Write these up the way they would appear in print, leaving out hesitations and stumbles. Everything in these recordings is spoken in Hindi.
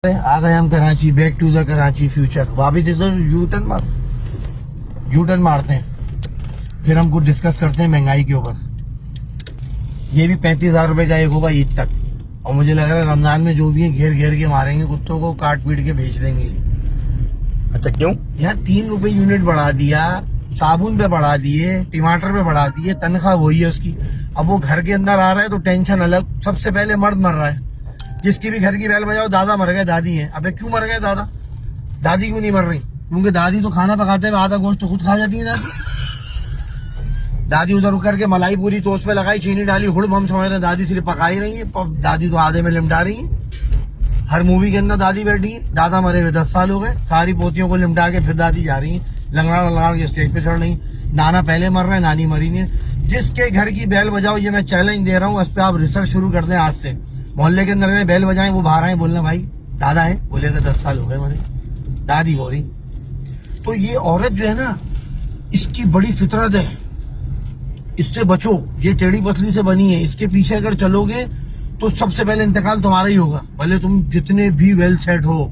आ गए हम Karachi, back to the Karachi future. वापिस इस यू टर्न मारते हैं, फिर हम कुछ डिस्कस करते हैं महंगाई के ऊपर। ये भी 35,000 रुपए का एक होगा ईद तक, और मुझे लग रहा है रमजान में जो भी है घेर घेर के मारेंगे कुत्तों को, काट पीट के भेज देंगे। अच्छा क्यों यार 3 रुपए यूनिट बढ़ा दिया, साबुन पे बढ़ा दिए, टमाटर पे बढ़ा दिए, तनख्वाह वही है उसकी। अब वो घर के अंदर आ रहा है तो टेंशन अलग। सबसे पहले मर्द मर रहा है, जिसकी भी घर की बैल बजाओ दादा मर गए, दादी है। अबे क्यों मर गए दादा? दादी क्यों नहीं मर रही? क्योंकि दादी तो खाना पकाते हुए आधा गोश्त तो खुद खा जाती है दादी उधर उकर के मलाई पूरी टोस्ट पे लगाई, चीनी डाली, हुड़ हम समझ रहे दादी सिर्फ पकाई रही है, दादी तो आधे में लिमटा रही है। हर मूवी के अंदर दादी बैठी है। दादा मरे हुए 10 साल हो गए, सारी पोतियों को लिमटा के फिर दादी जा रही है, लंगड़ा लंगड़ा के स्टेज पे चढ़ रही। नाना पहले मर रहे हैं, नानी मरी नहीं। जिसके घर की बैल बजाओ, ये मैं चैलेंज दे रहा हूँ, इस पे आप रिसर्च शुरू कर दें आज से। मोहल्ले के अंदर बैल बजाएं, वो बाहर आए, बोलना भाई दादा है, बोलेगा 10 साल हो गए मरे, दादी बोली। तो ये औरत जो है ना, इसकी बड़ी फितरत है, इससे बचो। ये टेढ़ी पतली से बनी है, इसके पीछे अगर चलोगे तो सबसे पहले इंतकाल तुम्हारा ही होगा, भले तुम जितने भी वेल सेट हो।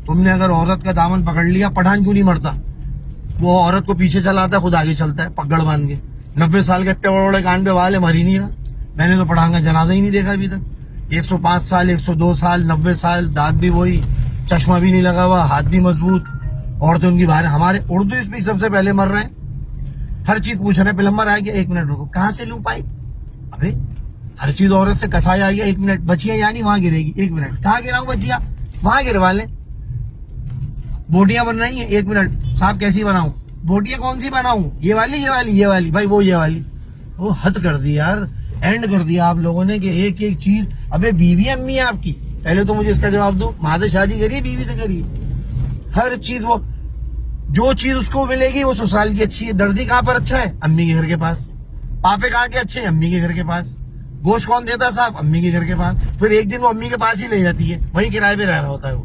तुमने अगर औरत का दामन पकड़ लिया, पठान क्यों नहीं मरता? वो औरत को पीछे चलाता है, खुद आगे चलता है पकड़ बांध के। 90 साल के इतने बड़े बड़े कान पे वाले मर ही नहीं रहा। मैंने तो पठान का जनाजा ही नहीं देखा अभी तक। 105 साल, 102 साल, 90 साल, दांत भी वही, चश्मा भी नहीं लगा हुआ, हाथ भी मजबूत। औरतें उनकी बाहर, हमारे उर्दू स्पीक सबसे पहले मर रहे हैं। हर चीज पूछ रहे हैं, प्लम्बर आ गया 1 मिनट रुको, कहाँ से लूं पाइप? अबे हर चीज औरत से कसाया आ गया 1 मिनट, बचिया यानी वहां गिरेगी 1 मिनट, कहाँ गिराऊं बचिया? वहां गिरवा ले। बोटियां बन रही है 1 मिनट, साहब कैसी बनाऊं? बोटियां कौन सी बनाऊं? ये वाली, ये वाली, ये वाली, भाई वो ये वाली। वो हद कर दी यार, एंड कर दिया आप लोगों ने कि एक एक चीज। अबे बीवी अम्मी है आपकी, पहले तो मुझे इसका जवाब दो। माँ से शादी करिए, बीवी से करिए। हर चीज वो, जो चीज उसको मिलेगी वो ससुराल की अच्छी है। दर्जी कहाँ पर अच्छा है? अम्मी के घर के पास। पापे कहाँ के अच्छे हैं? अम्मी के घर के पास। गोश्त कौन देता है साहब? अम्मी के घर के पास। फिर एक दिन वो अम्मी के पास ही ले जाती है, वहीं किराए पे रह रहा होता है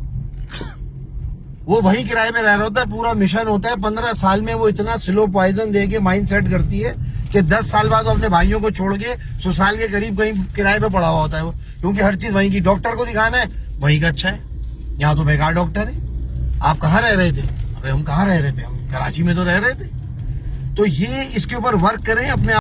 वो वहीं किराए पे रह रहा होता है। पूरा मिशन होता है, 15 साल में वो इतना स्लो पॉइजन दे के माइंड सेट करती है कि 10 साल बाद वो अपने भाइयों को छोड़ के ससुराल के करीब कहीं किराए पे पड़ा हुआ होता है वो, क्योंकि हर चीज वहीं की। डॉक्टर को दिखाना है, वहीं का अच्छा है। यहाँ तो बेकार डॉक्टर है। आप कहाँ रह रहे थे? अबे हम कहाँ रह रहे थे? हम कराची में तो रह रहे थे। तो ये इसके ऊपर वर्क करें अपने